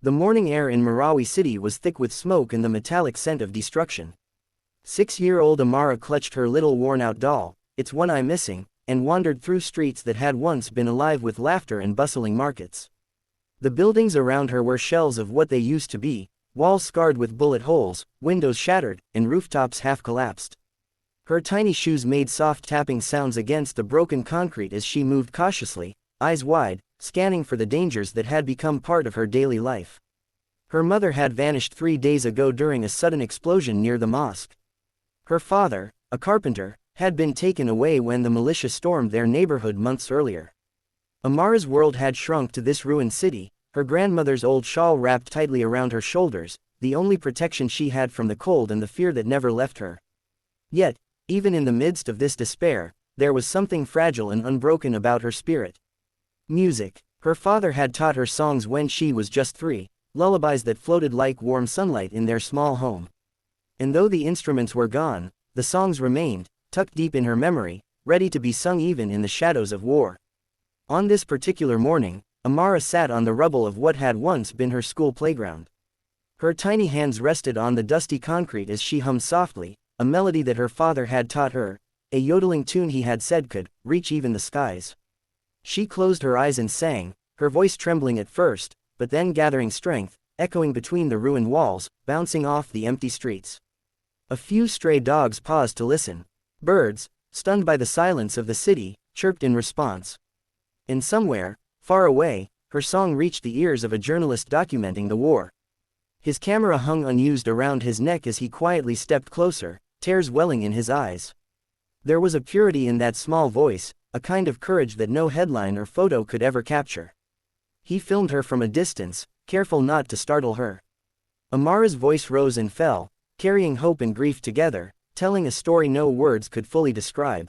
The morning air in Marawi city was thick with smoke and the metallic scent of destruction. 6-year-old Amara clutched her little worn-out doll, its one eye missing, and wandered through streets that had once been alive with laughter and bustling markets. The buildings around her were shells of what they used to be, walls scarred with bullet holes, windows shattered, and rooftops half collapsed. Her tiny shoes made soft tapping sounds against the broken concrete as she moved cautiously, eyes wide, scanning for the dangers that had become part of her daily life. Her mother had vanished 3 days ago during a sudden explosion near the mosque. Her father, a carpenter, had been taken away when the militia stormed their neighborhood months earlier. Amara's world had shrunk to this ruined city, her grandmother's old shawl wrapped tightly around her shoulders, the only protection she had from the cold and the fear that never left her. Yet, even in the midst of this despair, there was something fragile and unbroken about her spirit. Music. Her father had taught her songs when she was just 3, lullabies that floated like warm sunlight in their small home. And though the instruments were gone, the songs remained, tucked deep in her memory, ready to be sung even in the shadows of war. On this particular morning, Amara sat on the rubble of what had once been her school playground. Her tiny hands rested on the dusty concrete as she hummed softly, a melody that her father had taught her, a yodeling tune he had said could reach even the skies. She closed her eyes and sang, her voice trembling at first, but then gathering strength, echoing between the ruined walls, bouncing off the empty streets. A few stray dogs paused to listen. Birds, stunned by the silence of the city, chirped in response. And somewhere, far away, her song reached the ears of a journalist documenting the war. His camera hung unused around his neck as he quietly stepped closer, tears welling in his eyes. There was a purity in that small voice, a kind of courage that no headline or photo could ever capture. He filmed her from a distance, careful not to startle her. Amara's voice rose and fell, carrying hope and grief together, telling a story no words could fully describe.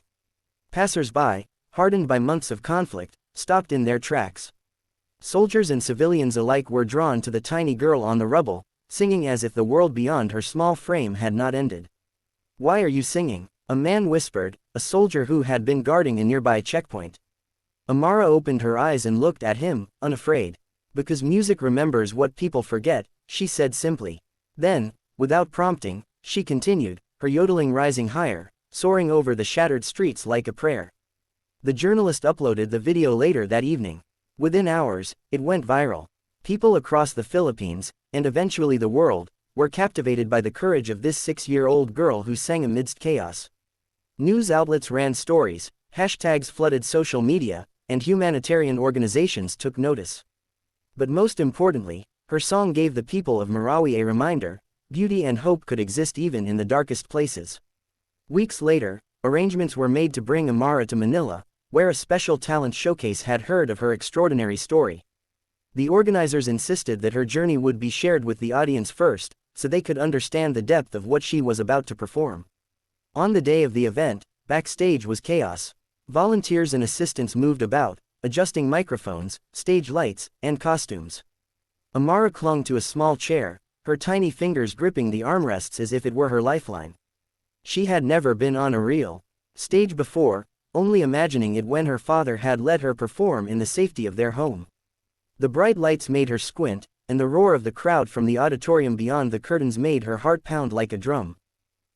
Passers-by, hardened by months of conflict, stopped in their tracks. Soldiers and civilians alike were drawn to the tiny girl on the rubble, singing as if the world beyond her small frame had not ended. "Why are you singing?" a man whispered, a soldier who had been guarding a nearby checkpoint. Amara opened her eyes and looked at him, unafraid. "Because music remembers what people forget," she said simply. Then, without prompting, she continued, her yodeling rising higher, soaring over the shattered streets like a prayer. The journalist uploaded the video later that evening. Within hours, it went viral. People across the Philippines, and eventually the world, were captivated by the courage of this 6-year-old girl who sang amidst chaos. News outlets ran stories, hashtags flooded social media, and humanitarian organizations took notice. But most importantly, her song gave the people of Marawi a reminder: beauty and hope could exist even in the darkest places. Weeks later, arrangements were made to bring Amara to Manila, where a special talent showcase had heard of her extraordinary story. The organizers insisted that her journey would be shared with the audience first, so they could understand the depth of what she was about to perform. On the day of the event, backstage was chaos. Volunteers and assistants moved about, adjusting microphones, stage lights, and costumes. Amara clung to a small chair, her tiny fingers gripping the armrests as if it were her lifeline. She had never been on a real stage before, only imagining it when her father had let her perform in the safety of their home. The bright lights made her squint, and the roar of the crowd from the auditorium beyond the curtains made her heart pound like a drum.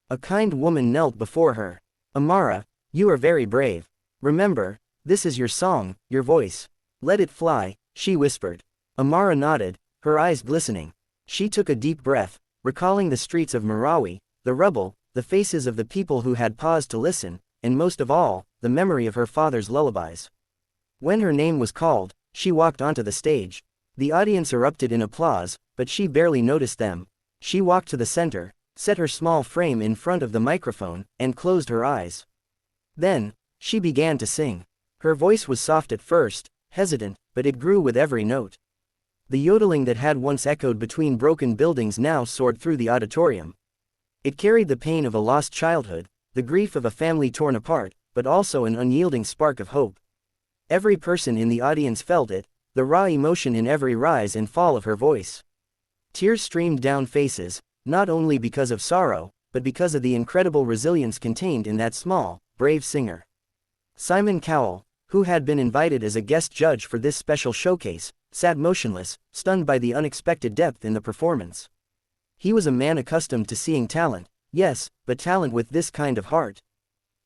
A kind woman knelt before her. "Amara, you are very brave. Remember, this is your song, your voice. Let it fly," she whispered. Amara nodded, her eyes glistening. She took a deep breath, recalling the streets of Marawi, the rubble, the faces of the people who had paused to listen, and most of all, the memory of her father's lullabies. When her name was called, she walked onto the stage. The audience erupted in applause, but she barely noticed them. She walked to the center, set her small frame in front of the microphone, and closed her eyes. Then, she began to sing. Her voice was soft at first, hesitant, but it grew with every note. The yodeling that had once echoed between broken buildings now soared through the auditorium. It carried the pain of a lost childhood, the grief of a family torn apart, but also an unyielding spark of hope. Every person in the audience felt it, the raw emotion in every rise and fall of her voice. Tears streamed down faces, not only because of sorrow, but because of the incredible resilience contained in that small, brave singer. Simon Cowell, who had been invited as a guest judge for this special showcase, sat motionless, stunned by the unexpected depth in the performance. He was a man accustomed to seeing talent, yes, but talent with this kind of heart.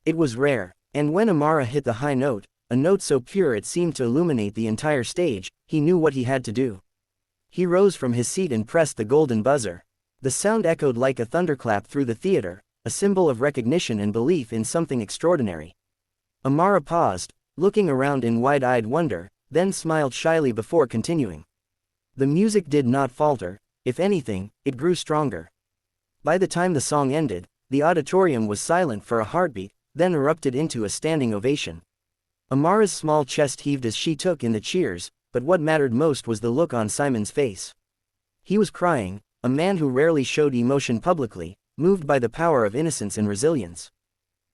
It was rare, and when Amara hit the high note, a note so pure it seemed to illuminate the entire stage, he knew what he had to do. He rose from his seat and pressed the golden buzzer. The sound echoed like a thunderclap through the theater, a symbol of recognition and belief in something extraordinary. Amara paused, looking around in wide-eyed wonder, then smiled shyly before continuing. The music did not falter, if anything, it grew stronger. By the time the song ended, the auditorium was silent for a heartbeat, then erupted into a standing ovation. Amara's small chest heaved as she took in the cheers, but what mattered most was the look on Simon's face. He was crying, a man who rarely showed emotion publicly, moved by the power of innocence and resilience.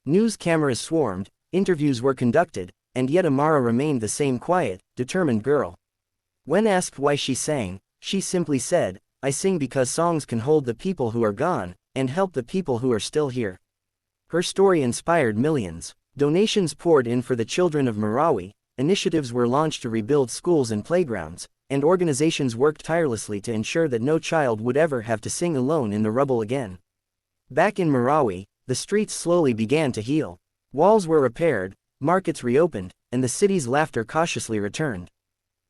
News cameras swarmed, interviews were conducted, and yet Amara remained the same quiet, determined girl. When asked why she sang, she simply said, "I sing because songs can hold the people who are gone, and help the people who are still here." Her story inspired millions. Donations poured in for the children of Marawi, initiatives were launched to rebuild schools and playgrounds, and organizations worked tirelessly to ensure that no child would ever have to sing alone in the rubble again. Back in Marawi, the streets slowly began to heal. Walls were repaired, markets reopened, and the city's laughter cautiously returned.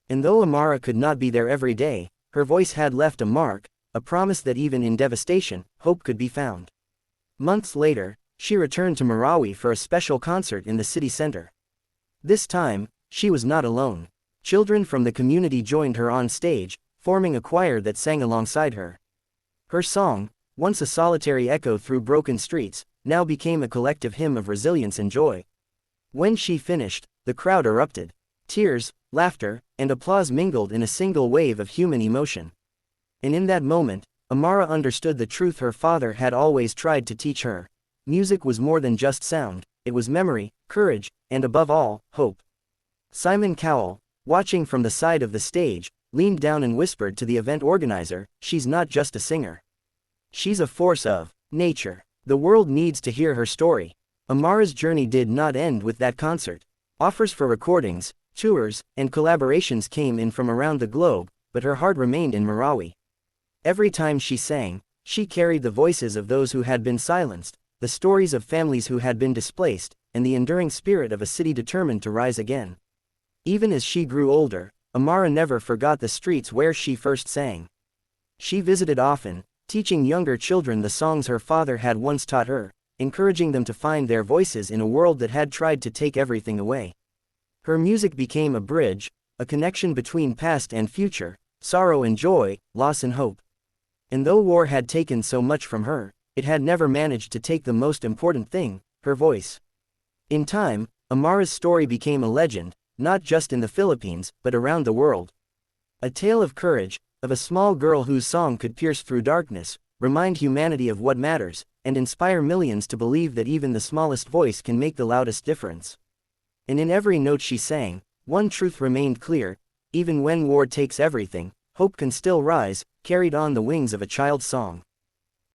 And though Amara could not be there every day, her voice had left a mark, a promise that even in devastation, hope could be found. Months later, she returned to Marawi for a special concert in the city center. This time, she was not alone. Children from the community joined her on stage, forming a choir that sang alongside her. Her song, once a solitary echo through broken streets, now became a collective hymn of resilience and joy. When she finished, the crowd erupted. Tears, laughter, and applause mingled in a single wave of human emotion. And in that moment, Amara understood the truth her father had always tried to teach her. Music was more than just sound, it was memory, courage, and above all, hope. Simon Cowell, watching from the side of the stage, leaned down and whispered to the event organizer, "She's not just a singer. She's a force of nature. The world needs to hear her story." Amara's journey did not end with that concert. Offers for recordings, tours, and collaborations came in from around the globe, but her heart remained in Marawi. Every time she sang, she carried the voices of those who had been silenced, the stories of families who had been displaced, and the enduring spirit of a city determined to rise again. Even as she grew older, Amara never forgot the streets where she first sang. She visited often, teaching younger children the songs her father had once taught her, encouraging them to find their voices in a world that had tried to take everything away. Her music became a bridge, a connection between past and future, sorrow and joy, loss and hope. And though war had taken so much from her, it had never managed to take the most important thing, her voice. In time, Amara's story became a legend, not just in the Philippines, but around the world. A tale of courage, of a small girl whose song could pierce through darkness, remind humanity of what matters, and inspire millions to believe that even the smallest voice can make the loudest difference. And in every note she sang, one truth remained clear: even when war takes everything, hope can still rise, carried on the wings of a child's song.